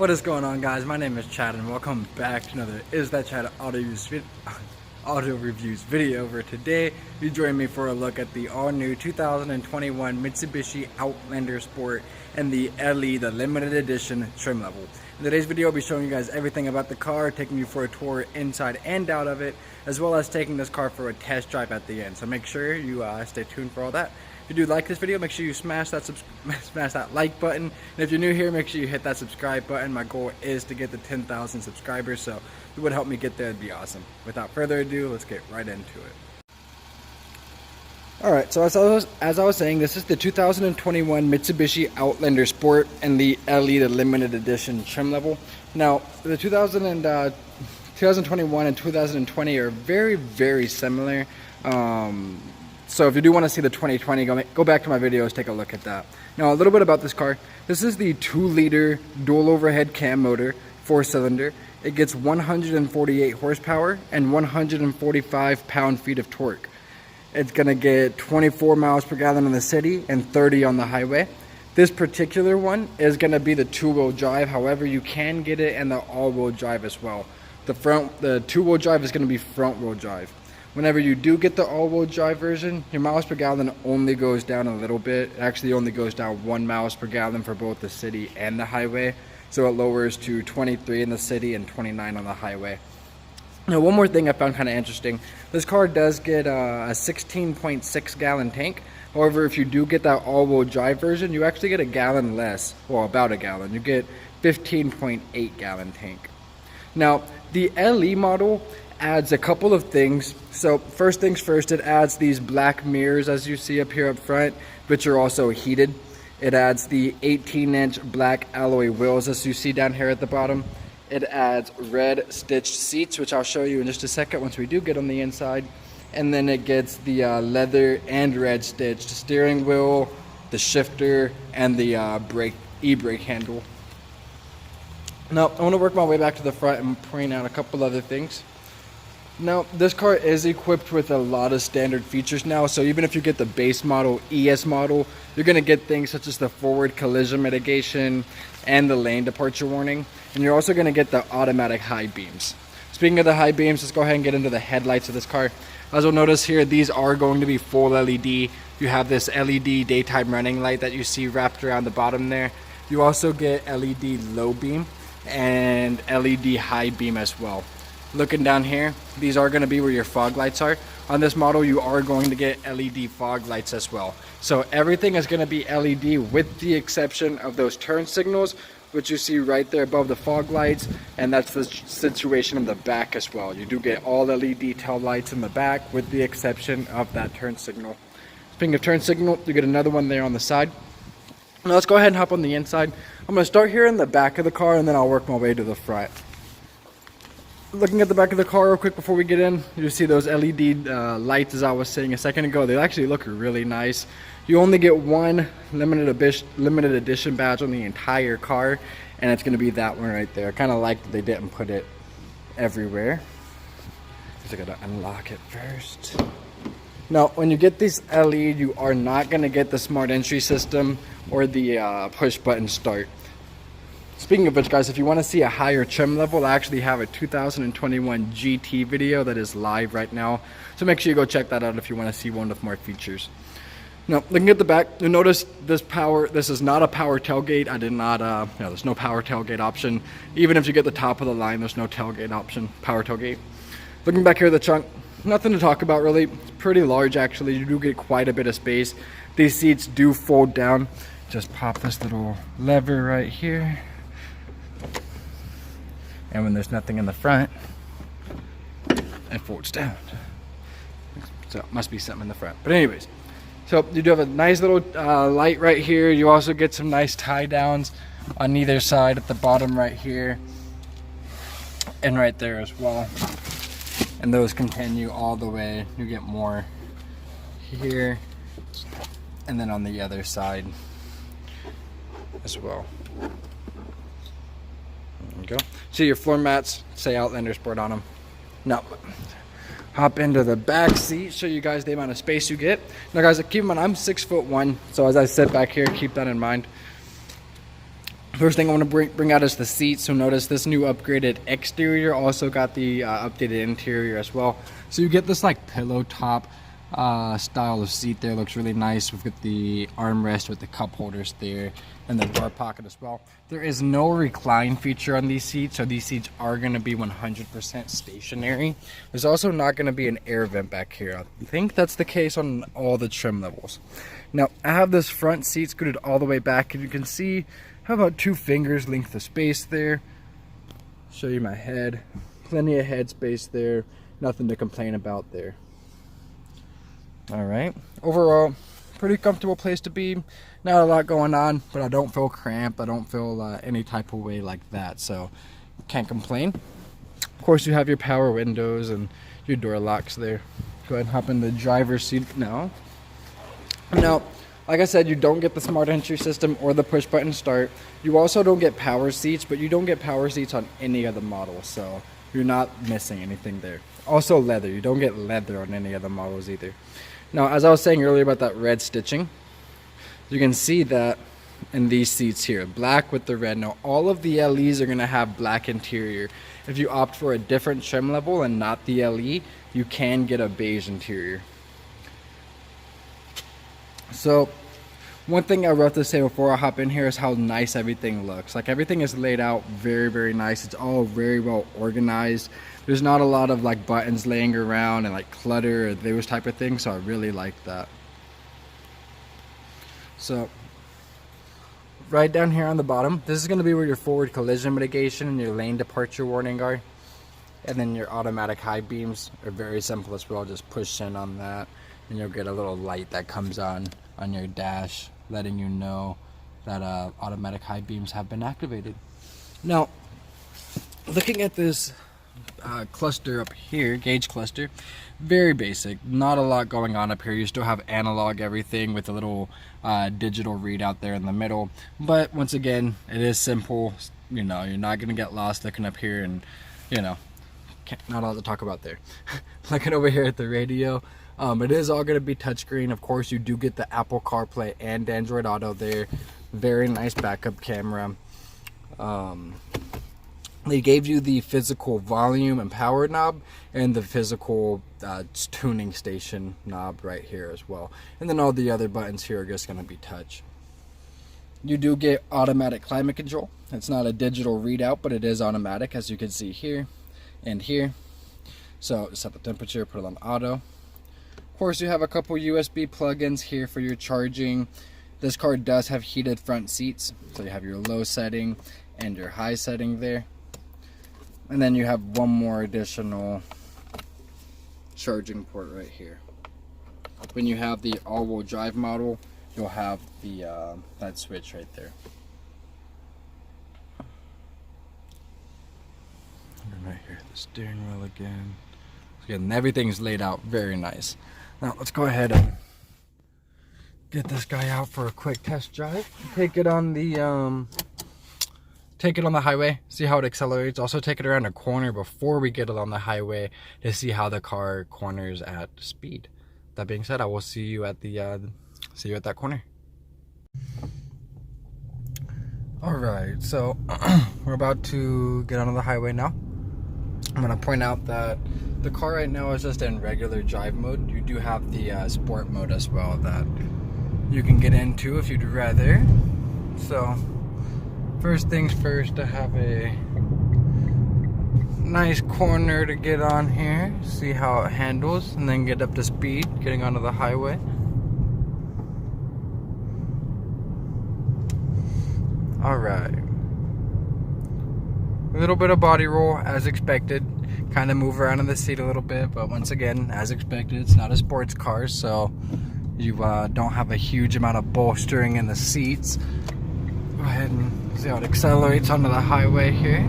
What is going on, guys? My name is Chad and welcome back to another IsThatChad Auto Reviews video. Where today you join me for a look at the all-new 2021 Mitsubishi Outlander Sport and the LE, the limited edition trim level. In today's video, I'll be showing you guys everything about the car, taking you for a tour inside and out of it, as well as taking this car for a test drive at the end. So make sure you stay tuned for all that. If you do like this video, make sure you smash that like button. And if you're new here, make sure you hit that subscribe button. My goal is to get to 10,000 subscribers, so if it would help me get there, it'd be awesome. Without further ado, let's get right into it. Alright, so as I was saying, this is the 2021 Mitsubishi Outlander Sport and the LE, the limited edition trim level. Now, the 2021 and 2020 are very, very similar. So if you do want to see the 2020, go back to my videos, take a look at that. Now, a little bit about this car. This is the 2-liter dual overhead cam motor, 4-cylinder. It gets 148 horsepower and 145 pound-feet of torque. It's going to get 24 miles per gallon in the city and 30 on the highway. This particular one is going to be the 2-wheel drive. However, you can get it in the all-wheel drive as well. The 2-wheel drive is going to be front-wheel drive. Whenever you do get the all-wheel drive version, your miles per gallon only goes down a little bit. It actually only goes down 1 miles per gallon for both the city and the highway. So it lowers to 23 in the city and 29 on the highway. Now, one more thing I found kind of interesting. This car does get a 16.6 gallon tank. However, if you do get that all-wheel drive version, you actually get a gallon less. Well, about a gallon. You get 15.8 gallon tank. Now, the LE model adds a couple of things. So first things first, it adds these black mirrors as you see up here up front, which are also heated. It adds the 18-inch black alloy wheels as you see down here at the bottom. It adds red stitched seats, which I'll show you in just a second once we do get on the inside. And then it gets the leather and red stitched steering wheel, the shifter, and the e-brake handle. Now, I want to work my way back to the front and point out a couple other things. Now, this car is equipped with a lot of standard features now, so even if you get the base model, ES model, you're going to get things such as the forward collision mitigation and the lane departure warning, and you're also going to get the automatic high beams. Speaking of the high beams, let's go ahead and get into the headlights of this car. As you'll notice here, these are going to be full LED. You have this LED daytime running light that you see wrapped around the bottom there. You also get LED low beam and LED high beam as well. Looking down here, these are going to be where your fog lights are. On this model, you are going to get LED fog lights as well. So everything is going to be LED with the exception of those turn signals, which you see right there above the fog lights, and that's the situation in the back as well. You do get all LED tail lights in the back with the exception of that turn signal. Speaking of turn signal, you get another one there on the side. Now let's go ahead and hop on the inside. I'm going to start here in the back of the car and then I'll work my way to the front. Looking at the back of the car real quick before we get in, you see those LED lights as I was saying a second ago. They actually look really nice. You only get one limited edition badge on the entire car, and it's going to be that one right there. I kind of like that they didn't put it everywhere. Just got to unlock it first. Now, when you get this LE, you are not going to get the smart entry system or the push button start. Speaking of which, guys, if you want to see a higher trim level, I actually have a 2021 GT video that is live right now. So make sure you go check that out if you want to see one with more features. Now, looking at the back, you'll notice this is not a power tailgate. I did not, there's no power tailgate option. Even if you get the top of the line, there's no tailgate option, power tailgate. Looking back here at the trunk, nothing to talk about really. It's pretty large actually. You do get quite a bit of space. These seats do fold down. Just pop this little lever right here. And when there's nothing in the front, it folds down. So it must be something in the front. But anyways, so you do have a nice little light right here. You also get some nice tie downs on either side at the bottom right here. And right there as well. And those continue all the way. You get more here. And then on the other side as well. There you go. See your floor mats say Outlander Sport on them. Now, hop into the back seat, show you guys the amount of space you get. Now guys, keep in mind, I'm 6'1", so as I sit back here, keep that in mind. First thing I want to bring out is the seats. So notice this new upgraded exterior also got the updated interior as well. So you get this like pillow top style of seat there. Looks really nice. We've got the armrest with the cup holders there and the door pocket as well. There is no recline feature on these seats, so these seats are going to be 100% stationary. There's also not going to be an air vent back here. I think that's the case on all the trim levels. Now I have this front seat scooted all the way back, and you can see how about 2 fingers length of space there. Show you my head. Plenty of head space there. Nothing to complain about there. Alright, overall pretty comfortable place to be. Not a lot going on, but I don't feel cramped. I don't feel any type of way like that, so can't complain. Of course, you have your power windows and your door locks there. Go ahead and hop in the driver's seat now. Now, like I said, you don't get the smart entry system or the push button start. You also don't get power seats, but you don't get power seats on any of the models, so you're not missing anything there. Also leather, you don't get leather on any of the models either. Now, as I was saying earlier about that red stitching, you can see that in these seats here, black with the red. Now, all of the LEs are going to have black interior. If you opt for a different trim level and not the LE, you can get a beige interior. So, one thing I wrote to say before I hop in here is how nice everything looks. Like, everything is laid out very, very nice. It's all very well organized. There's not a lot of like buttons laying around and like clutter or those type of things, so I really like that. So right down here on the bottom, this is going to be where your forward collision mitigation and your lane departure warning are. And then your automatic high beams are very simple as well. Just push in on that and you'll get a little light that comes on your dash letting you know that automatic high beams have been activated. Now, looking at this cluster up here, gauge cluster, very basic, not a lot going on up here. You still have analog everything with a little digital readout there in the middle, but once again, it is simple. You know, you're not gonna get lost looking up here, and you know, not a lot to talk about there. Looking over here at the radio, it is all gonna be touchscreen. Of course, you do get the Apple CarPlay and Android Auto there. Very nice backup camera. They gave you the physical volume and power knob and the physical tuning station knob right here as well. And then all the other buttons here are just going to be touch. You do get automatic climate control. It's not a digital readout, but it is automatic, as you can see here and here. So set the temperature, put it on auto. Of course, you have a couple USB plugins here for your charging. This car does have heated front seats, so you have your low setting and your high setting there. And then you have one more additional charging port right here. When you have the all-wheel drive model, you'll have the that switch right there. And right here, the steering wheel again. Again, everything's laid out very nice. Now let's go ahead and get this guy out for a quick test drive. Take it on the highway, see how it accelerates. Also take it around a corner before we get it on the highway to see how the car corners at speed. That being said, I will see you at that corner. All right, so we're about to get onto the highway now. I'm gonna point out that the car right now is just in regular drive mode. You do have the sport mode as well that you can get into if you'd rather. So first things first, I have a nice corner to get on here, see how it handles, and then get up to speed getting onto the highway. Alright, a little bit of body roll as expected, kind of move around in the seat a little bit, but once again, as expected, it's not a sports car, so you don't have a huge amount of bolstering in the seats. Go ahead and see how it accelerates onto the highway here.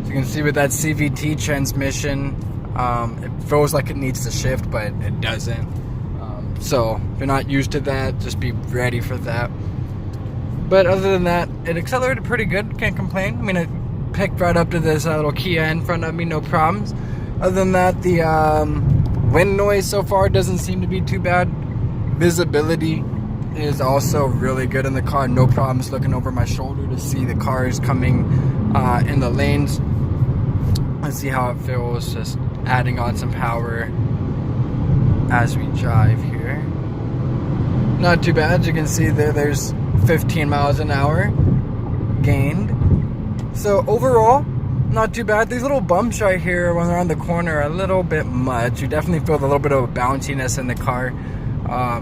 So you can see with that CVT transmission, it feels like it needs to shift, but it doesn't. So if you're not used to that, just be ready for that. But other than that, it accelerated pretty good, can't complain. I mean, it picked right up to this little Kia in front of me, no problems. Other than that, the wind noise so far doesn't seem to be too bad. Visibility is also really good in the car. No problems looking over my shoulder to see the cars coming in the lanes. Let's see how it feels, just adding on some power as we drive here. Not too bad. You can see there's 15 miles an hour gained. So overall, not too bad. These little bumps right here when they're on the corner are a little bit much. You definitely feel a little bit of a bounciness in the car.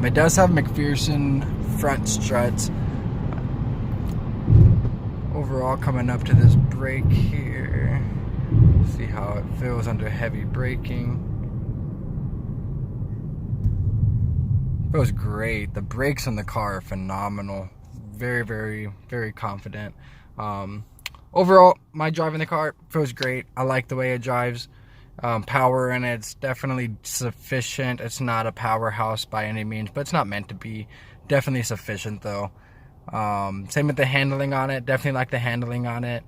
It does have McPherson front struts. Overall, coming up to this brake here, see how it feels under heavy braking. Feels great. The brakes on the car are phenomenal. Very, very, very confident. Overall, my driving the car feels great. I like the way it drives. Power in it's definitely sufficient. It's not a powerhouse by any means, but it's not meant to be. Definitely sufficient though. Same with the handling on it. Definitely like the handling on it.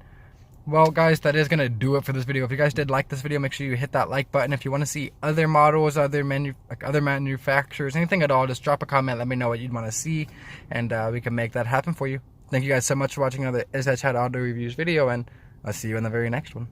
Well guys, that is gonna do it for this video. If you guys did like this video, make sure you hit that like button. If you want to see other models, other manufacturers, anything at all, just drop a comment. Let me know what you'd want to see, and we can make that happen for you. Thank you guys so much for watching another IsThatChad Auto Reviews video, and I'll see you in the very next one.